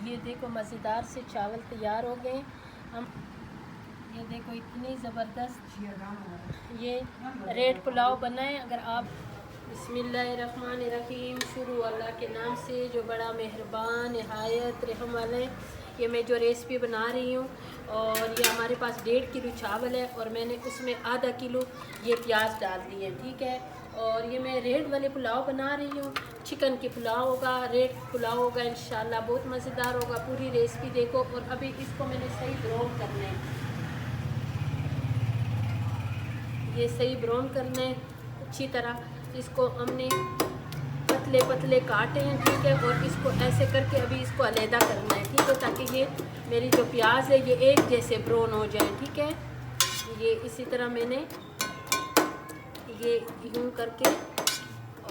ये देखो मज़ेदार से चावल तैयार हो गए। हम ये देखो इतनी ज़बरदस्त ये रेड पुलाव बना है। अगर आप बिस्मिल्लाहिर्रहमानिर्रहीम, शुरू अल्लाह के नाम से जो बड़ा मेहरबान नहायत रहम वाला है। ये मैं जो रेसिपी बना रही हूँ और ये हमारे पास 1.5 किलो चावल है और मैंने उसमें आधा किलो ये प्याज डाल दिए, ठीक है। और ये मैं रेड वाले पुलाव बना रही हूँ, चिकन के पुलाव होगा, रेड पुलाव होगा इंशाल्लाह, बहुत मज़ेदार होगा। पूरी रेसिपी देखो। और अभी इसको मैंने सही ब्राउन करना है, ये सही ब्राउन करना है अच्छी तरह। इसको हमने पतले पतले काटे हैं, ठीक है। और इसको ऐसे करके अभी इसको अलहदा करना है, ठीक है, ताकि ये मेरी जो प्याज है ये एक जैसे ब्राउन हो जाए, ठीक है। ये इसी तरह मैंने ये यूँ करके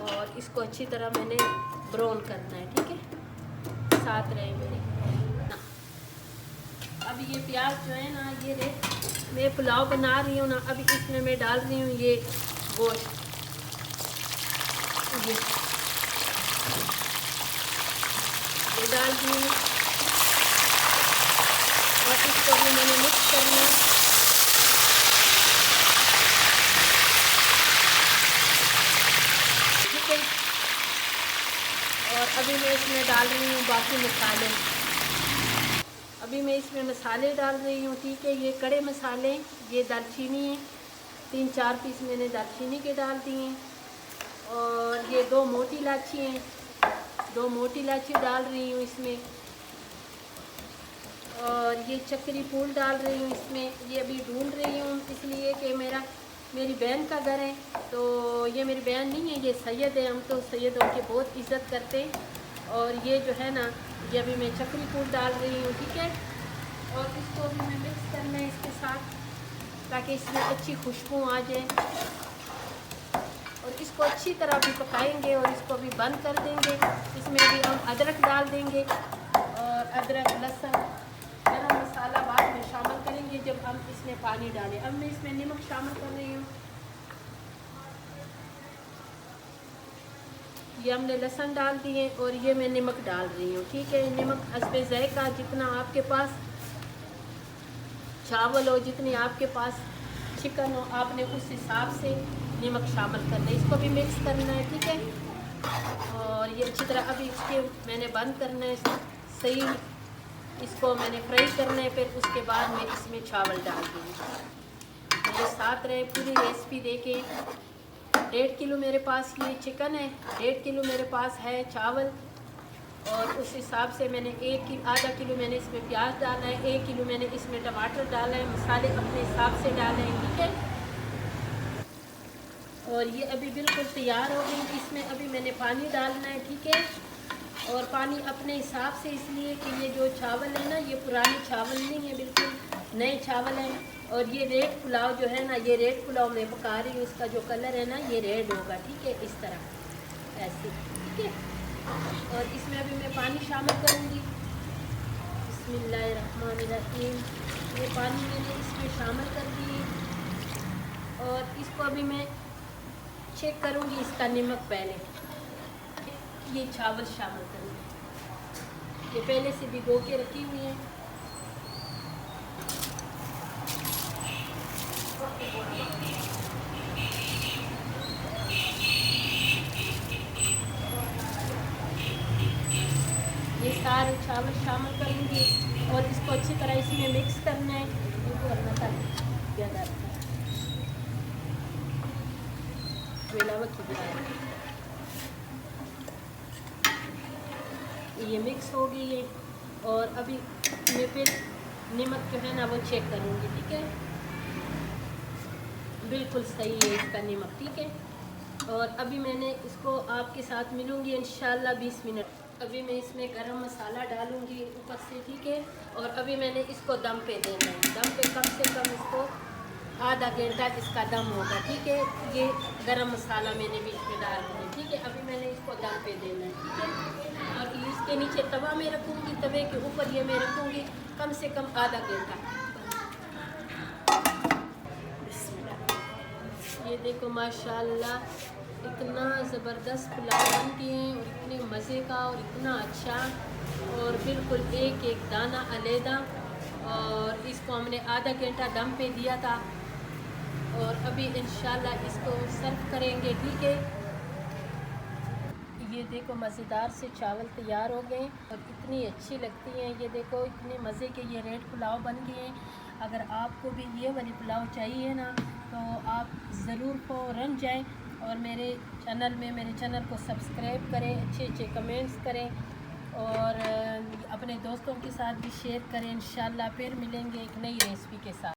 और इसको अच्छी तरह मैंने ब्राउन करना है, ठीक है। साथ रहे मेरे। अभी ये प्याज जो है ना, ये मैं पुलाव बना रही हूँ ना, अभी इसमें मैं डाल रही हूँ ये गोश्त, ये डाल दी और इसको भी मैंने मिक्स करना है। ठीक है। और अभी मैं इसमें डाल रही हूँ बाकी मसाले। अभी मैं इसमें मसाले डाल रही हूँ, ठीक है। ये कड़े मसाले, ये दालचीनी है, 3-4 पीस मैंने दालचीनी के डाल दिए। और ये 2 मोटी इलायची हैं, 2 मोटी इलायची डाल रही हूँ इसमें। और ये चक्री फूल डाल रही हूँ इसमें। ये अभी ढूंढ रही हूँ इसलिए कि मेरी बहन का घर है, तो ये मेरी बहन नहीं है, ये सैयद है। हम तो सैयदों की बहुत इज़्ज़त करते हैं। और ये जो है ना, ये अभी मैं चक्री फूल डाल रही हूँ, ठीक है। और इसको भी मैं मिक्स करना है इसके साथ, ताकि इसमें अच्छी खुशबू आ जाए। और इसको अच्छी तरह भी पकाएंगे और इसको भी बंद कर देंगे। इसमें भी हम अदरक डाल देंगे और अदरक, लहसुन, गरम मसाला बाद में शामिल करेंगे जब हम इसमें पानी डालें। अब मैं इसमें नमक शामिल कर रही हूँ। ये हमने लहसुन डाल दिए और ये मैं नमक डाल रही हूँ, ठीक है। नमक हस्बे ज़ायक़ा, जितना आपके पास चावल हो, जितनी आपके पास चिकन हो, आपने उस हिसाब से नमक शामिल करना है। इसको भी मिक्स करना है, ठीक है। और ये अच्छी तरह अभी इसके मैंने बंद करना है सही, इसको मैंने फ्राई करना है। फिर उसके बाद मैं इसमें चावल डाल दूँगी। मेरे साथ रहे, पूरी रेसिपी देखें। 1.5 किलो मेरे पास ये चिकन है, 1.5 किलो मेरे पास है चावल। और उस हिसाब से मैंने आधा किलो मैंने इसमें प्याज डाला है, 1 किलो मैंने इसमें टमाटर डाला है। मसाले अपने हिसाब से डाले हैं, ठीक है। और ये अभी बिल्कुल तैयार हो गई। इसमें अभी मैंने पानी डालना है, ठीक है। और पानी अपने हिसाब से, इसलिए कि ये जो चावल है ना, ये पुराने चावल नहीं है, बिल्कुल नए चावल हैं। और ये रेड पुलाव जो है ना, ये रेड पुलाव मैं पका रही हूँ, इसका जो कलर है ना, ये रेड होगा, ठीक है, इस तरह ऐसे, ठीक है। और इसमें अभी मैं पानी शामिल करूँगी। बिस्मिल्लाहिर्रहमानिर्रहीम। ये पानी मैंने इसमें शामिल कर दी और इसको अभी मैं चेक करूँगी इसका नमक पहले। ये चावल शामिल करूँगी, ये पहले से भिगो के रखी हुई है। ये सारे चावल शामिल करूँगी और इसको अच्छी तरह इसमें मिक्स करना है। ये मिक्स हो गई है और अभी मैं फिर नमक जो है ना वो चेक करूँगी, ठीक है। बिल्कुल सही है इसका नमक, ठीक है। और अभी मैंने इसको आपके साथ मिलूँगी इंशाल्लाह 20 मिनट। अभी मैं इसमें गरम मसाला डालूँगी ऊपर से, ठीक है। और अभी मैंने इसको दम पे देना है। दम पे कम से कम इसको आधा घंटा इसका दम होगा, ठीक है। ये गरम मसाला मैंने भी इसमें डाल दिया, ठीक है। अभी मैंने इसको दम पे देना है, ठीक है। और इसके नीचे तवा में रखूँगी, तवे के ऊपर ये मैं रखूँगी कम से कम आधा घंटा। ये देखो माशाल्लाह इतना ज़बरदस्त पुलाव बन गए हैं और इतने मज़े का और इतना अच्छा। और बिल्कुल एक एक दाना अलहदा। और इसको हमने आधा घंटा दम पे दिया था और अभी इंशाल्लाह इसको सर्व करेंगे। ठीक है, ये देखो मज़ेदार से चावल तैयार हो गए और इतनी अच्छी लगती हैं। ये देखो इतने मज़े के ये रेड पुलाव बन गए हैं। अगर आपको भी ये वाली पुलाव चाहिए ना तो आप ज़रूर फ़ौरन जाएं और मेरे चैनल को सब्सक्राइब करें, अच्छे अच्छे कमेंट्स करें और अपने दोस्तों के साथ भी शेयर करें। इंशाल्लाह फिर मिलेंगे एक नई रेसिपी के साथ।